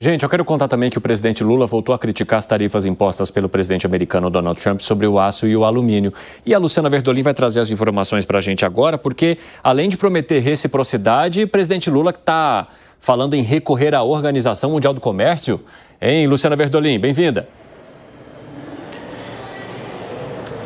Gente, eu quero contar também que o presidente Lula voltou a criticar as tarifas impostas pelo presidente americano Donald Trump sobre o aço e o alumínio. E a Luciana Verdolim vai trazer as informações para a gente agora, porque além de prometer reciprocidade, o presidente Lula está falando em recorrer à Organização Mundial do Comércio. Hein, Luciana Verdolim, bem-vinda.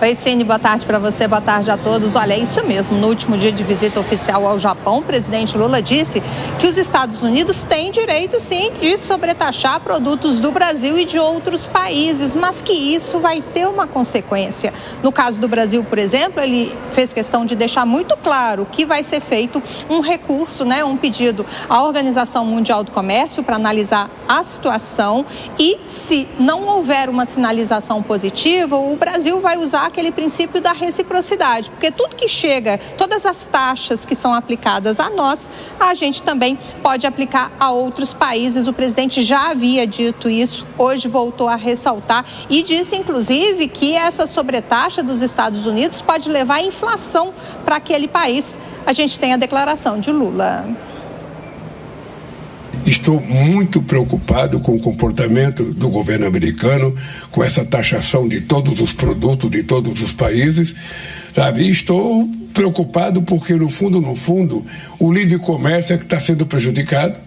Oi, Cine, boa tarde para você, boa tarde a todos. Olha, é isso mesmo, no último dia de visita oficial ao Japão, o presidente Lula disse que os Estados Unidos têm direito, sim, de sobretaxar produtos do Brasil e de outros países, mas que isso vai ter uma consequência. No caso do Brasil, por exemplo, ele fez questão de deixar muito claro que vai ser feito um recurso, um pedido à Organização Mundial do Comércio para analisar a situação e, se não houver uma sinalização positiva, o Brasil vai usar aquele princípio da reciprocidade, porque tudo que chega, todas as taxas que são aplicadas a nós, a gente também pode aplicar a outros países. O presidente já havia dito isso, hoje voltou a ressaltar e disse, inclusive, que essa sobretaxa dos Estados Unidos pode levar à inflação para aquele país. A gente tem a declaração de Lula. Estou muito preocupado com o comportamento do governo americano, com essa taxação de todos os produtos de todos os países, sabe? Estou preocupado porque, no fundo, o livre comércio é que está sendo prejudicado.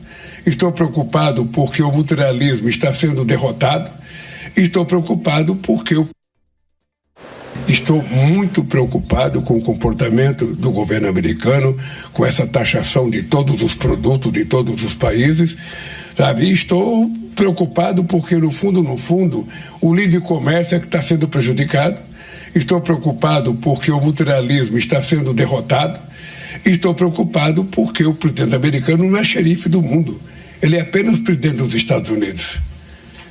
Estou preocupado porque o multilateralismo está sendo derrotado. Estou preocupado porque Estou muito preocupado com o comportamento do governo americano, com essa taxação de todos os produtos de todos os países, sabe? Estou preocupado porque, no fundo, o livre comércio é que está sendo prejudicado. Estou preocupado porque o multilateralismo está sendo derrotado. Estou preocupado porque o presidente americano não é xerife do mundo. Ele é apenas presidente dos Estados Unidos.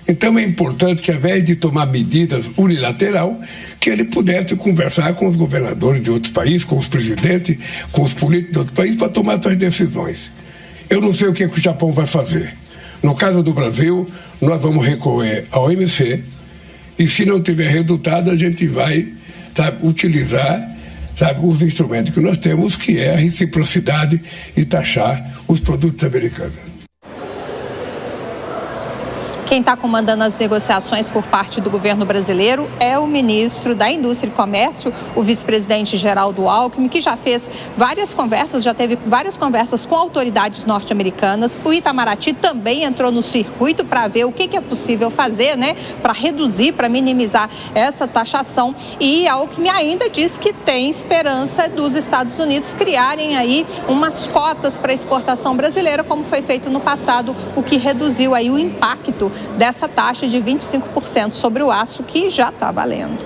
Então é importante que, ao invés de tomar medidas unilateral, que ele pudesse conversar com os governadores de outros países, com os presidentes, com os políticos de outros países, para tomar suas decisões. Eu não sei o que o Japão vai fazer. No caso do Brasil, nós vamos recorrer à OMC e, se não tiver resultado, a gente vai, utilizar, os instrumentos que nós temos, que é a reciprocidade e taxar os produtos americanos. Quem está comandando as negociações por parte do governo brasileiro é o ministro da Indústria e Comércio, o vice-presidente Geraldo Alckmin, que já fez várias conversas, já teve várias conversas com autoridades norte-americanas. O Itamaraty também entrou no circuito para ver o que é possível fazer, para reduzir, para minimizar essa taxação. E Alckmin ainda diz que tem esperança dos Estados Unidos criarem aí umas cotas para exportação brasileira, como foi feito no passado, o que reduziu aí o impacto dessa taxa de 25% sobre o aço, que já está valendo.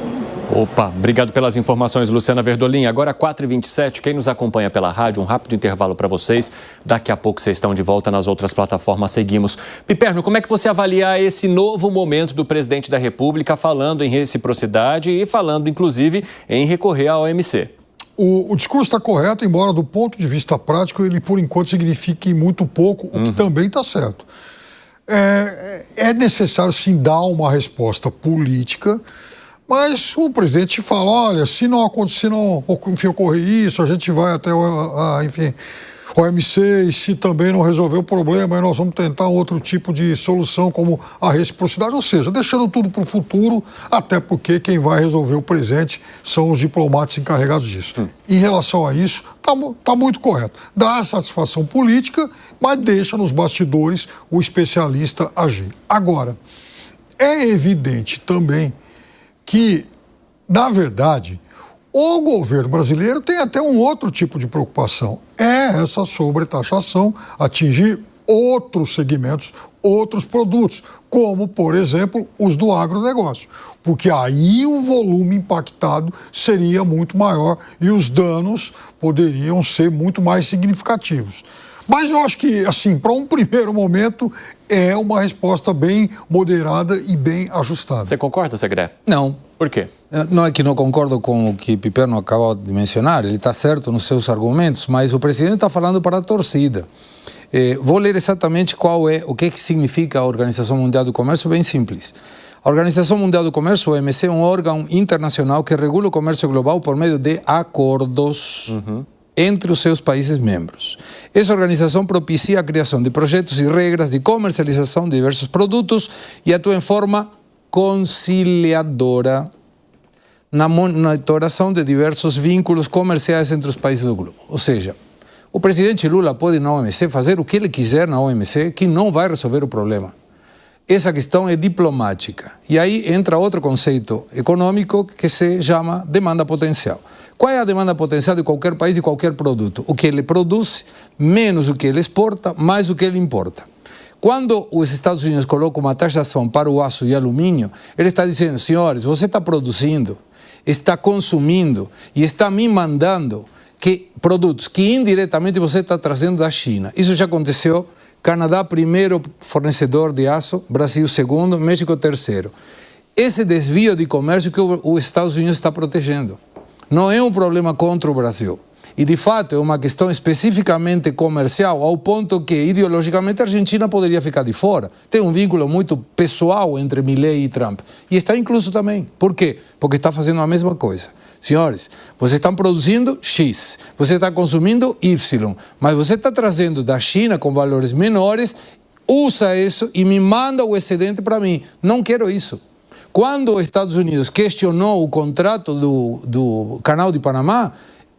Opa, obrigado pelas informações, Luciana Verdolim. Agora 4h27, quem nos acompanha pela rádio, um rápido intervalo para vocês. Daqui a pouco vocês estão de volta nas outras plataformas, seguimos. Piperno, como é que você avalia esse novo momento do presidente da República falando em reciprocidade e falando, inclusive, em recorrer à OMC? O discurso está correto, embora do ponto de vista prático ele, por enquanto, signifique muito pouco, o que também está certo. É necessário, sim, dar uma resposta política, mas o presidente fala, olha, se não ocorrer isso, a gente vai até o OMC, e se também não resolver o problema, aí nós vamos tentar outro tipo de solução, como a reciprocidade, ou seja, deixando tudo para o futuro, até porque quem vai resolver o presente são os diplomatas encarregados disso. Em relação a isso, está muito correto. Dá satisfação política, mas deixa nos bastidores o especialista agir. Agora, é evidente também que, na verdade, o governo brasileiro tem até um outro tipo de preocupação. É essa sobretaxação atingir outros segmentos, outros produtos, como, por exemplo, os do agronegócio. Porque aí o volume impactado seria muito maior e os danos poderiam ser muito mais significativos. Mas eu acho que, assim, para um primeiro momento, é uma resposta bem moderada e bem ajustada. Você concorda, Segré? Não. Por quê? Não é que não concordo com o que Piperno acabou de mencionar, ele está certo nos seus argumentos, mas o presidente está falando para a torcida. Vou ler exatamente o que significa a Organização Mundial do Comércio, bem simples. A Organização Mundial do Comércio, a OMC, é um órgão internacional que regula o comércio global por meio de acordos entre os seus países membros. Essa organização propicia a criação de projetos e regras de comercialização de diversos produtos e atua em forma conciliadora na monitoração de diversos vínculos comerciais entre os países do globo. Ou seja, o presidente Lula pode na OMC fazer o que ele quiser na OMC, que não vai resolver o problema. Essa questão é diplomática. E aí entra outro conceito econômico que se chama demanda potencial. Qual é a demanda potencial de qualquer país, de qualquer produto? O que ele produz, menos o que ele exporta, mais o que ele importa. Quando os Estados Unidos colocam uma taxação para o aço e alumínio, ele está dizendo, senhores, você está produzindo, está consumindo e está me mandando produtos que indiretamente você está trazendo da China. Isso já aconteceu. Canadá, primeiro fornecedor de aço, Brasil, segundo, México, terceiro. Esse desvio de comércio que os Estados Unidos está protegendo. Não é um problema contra o Brasil. E, de fato, é uma questão especificamente comercial, ao ponto que, ideologicamente, a Argentina poderia ficar de fora. Tem um vínculo muito pessoal entre Milei e Trump. E está incluso também. Por quê? Porque está fazendo a mesma coisa. Senhores, vocês estão produzindo X, você está consumindo Y, mas você está trazendo da China com valores menores, usa isso e me manda o excedente para mim. Não quero isso. Quando os Estados Unidos questionou o contrato do Canal de Panamá,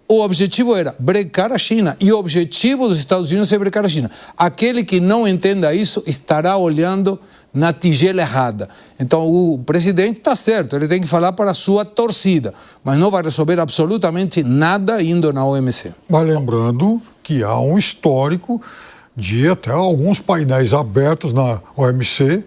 o objetivo era brecar a China. E o objetivo dos Estados Unidos é brecar a China. Aquele que não entenda isso estará olhando na tigela errada. Então o presidente está certo, ele tem que falar para a sua torcida, mas não vai resolver absolutamente nada indo na OMC. Mas lembrando que há um histórico de até alguns painéis abertos na OMC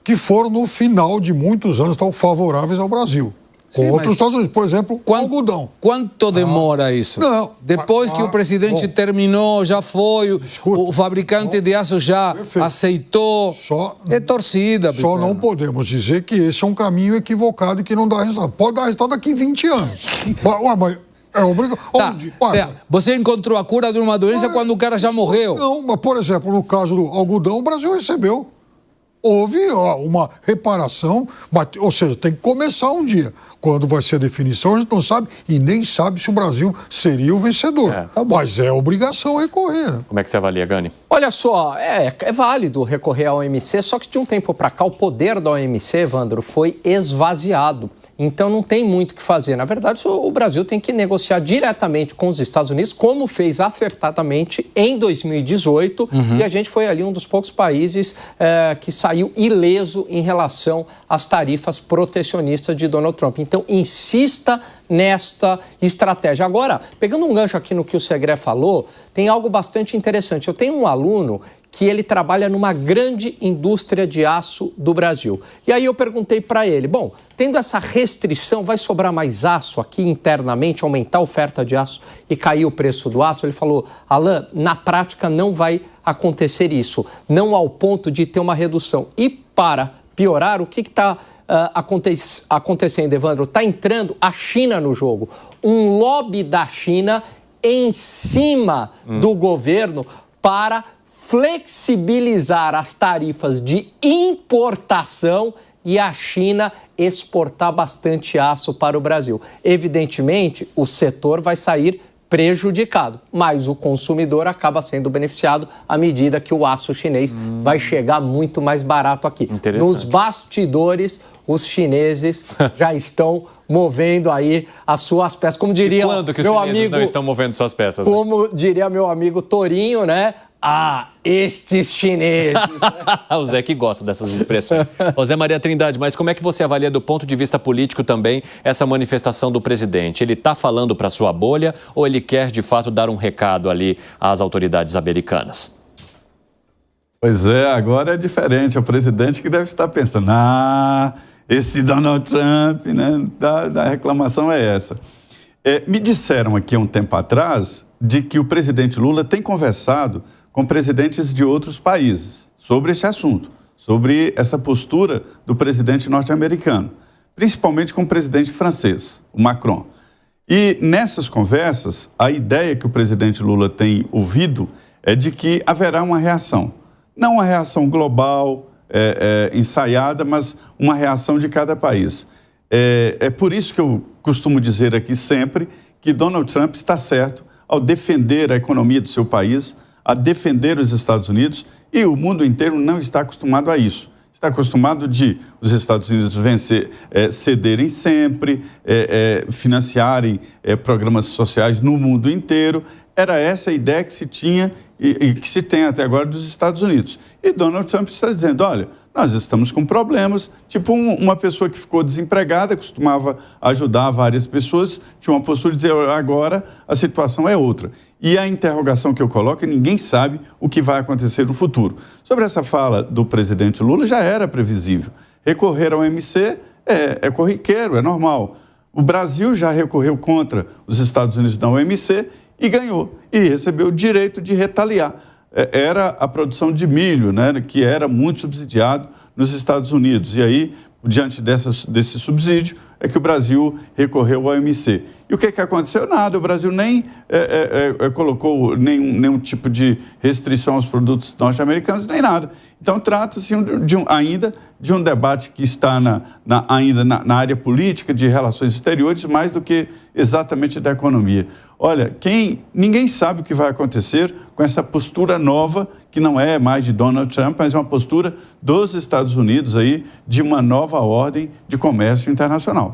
que foram no final de muitos anos tão favoráveis ao Brasil. Com outros Estados Unidos, por exemplo, algodão. Quanto demora isso? Não. Depois que o presidente terminou, já foi, o fabricante de aço já aceitou. É torcida. Só não podemos dizer que esse é um caminho equivocado e que não dá resultado. Pode dar resultado daqui 20 anos. Mas é obrigado. Você encontrou a cura de uma doença quando o cara já morreu. Não, mas, por exemplo, no caso do algodão, o Brasil recebeu. Houve uma reparação, ou seja, tem que começar um dia. Quando vai ser a definição, a gente não sabe e nem sabe se o Brasil seria o vencedor. Mas é obrigação recorrer. Né? Como é que você avalia, Gani? Olha só, é válido recorrer à OMC, só que de um tempo para cá o poder da OMC, Evandro, foi esvaziado. Então não tem muito o que fazer. Na verdade, o Brasil tem que negociar diretamente com os Estados Unidos, como fez acertadamente em 2018. E a gente foi ali um dos poucos países que saiu ileso em relação às tarifas protecionistas de Donald Trump. Então insista nesta estratégia. Agora, pegando um gancho aqui no que o Segré falou, tem algo bastante interessante. Eu tenho um aluno que ele trabalha numa grande indústria de aço do Brasil. E aí eu perguntei para ele, bom, tendo essa restrição, vai sobrar mais aço aqui internamente, aumentar a oferta de aço e cair o preço do aço? Ele falou, Alain, na prática não vai acontecer isso, não ao ponto de ter uma redução. E para piorar, o que está acontecendo, Evandro? Está entrando a China no jogo. Um lobby da China em cima do governo para flexibilizar as tarifas de importação e a China exportar bastante aço para o Brasil. Evidentemente, o setor vai sair prejudicado, mas o consumidor acaba sendo beneficiado à medida que o aço chinês vai chegar muito mais barato aqui. Nos bastidores, os chineses já estão movendo aí as suas peças. Como diria quando que os chineses não estão movendo suas peças? Como diria meu amigo Torinho, né? Ah, estes chineses. O Zé que gosta dessas expressões. José Maria Trindade, mas como é que você avalia do ponto de vista político também essa manifestação do presidente? Ele está falando para sua bolha ou ele quer de fato dar um recado ali às autoridades americanas? Pois é, agora é diferente. É o presidente que deve estar pensando, esse Donald Trump, né? Da reclamação é essa. Me disseram aqui há um tempo atrás de que o presidente Lula tem conversado com presidentes de outros países sobre este assunto, sobre essa postura do presidente norte-americano, principalmente com o presidente francês, o Macron. E nessas conversas, a ideia que o presidente Lula tem ouvido é de que haverá uma reação. Não uma reação global, ensaiada, mas uma reação de cada país. É por isso que eu costumo dizer aqui sempre que Donald Trump está certo ao defender a economia do seu país, a defender os Estados Unidos, e o mundo inteiro não está acostumado a isso. Está acostumado de os Estados Unidos cederem sempre, financiarem programas sociais no mundo inteiro. Era essa a ideia que se tinha e que se tem até agora dos Estados Unidos. E Donald Trump está dizendo, olha, nós estamos com problemas, tipo uma pessoa que ficou desempregada, costumava ajudar várias pessoas, tinha uma postura de dizer, agora a situação é outra. E a interrogação que eu coloco é ninguém sabe o que vai acontecer no futuro. Sobre essa fala do presidente Lula, já era previsível. Recorrer ao OMC é corriqueiro, é normal. O Brasil já recorreu contra os Estados Unidos na OMC e ganhou, e recebeu o direito de retaliar. Era a produção de milho, né, que era muito subsidiado nos Estados Unidos. E aí, diante desse subsídio, é que o Brasil recorreu ao OMC. E o que aconteceu? Nada, o Brasil nem colocou nenhum tipo de restrição aos produtos norte-americanos, nem nada. Então, trata-se ainda de um debate que está ainda na área política, de relações exteriores, mais do que exatamente da economia. Olha, ninguém sabe o que vai acontecer com essa postura nova, que não é mais de Donald Trump, mas uma postura dos Estados Unidos aí, de uma nova ordem de comércio internacional.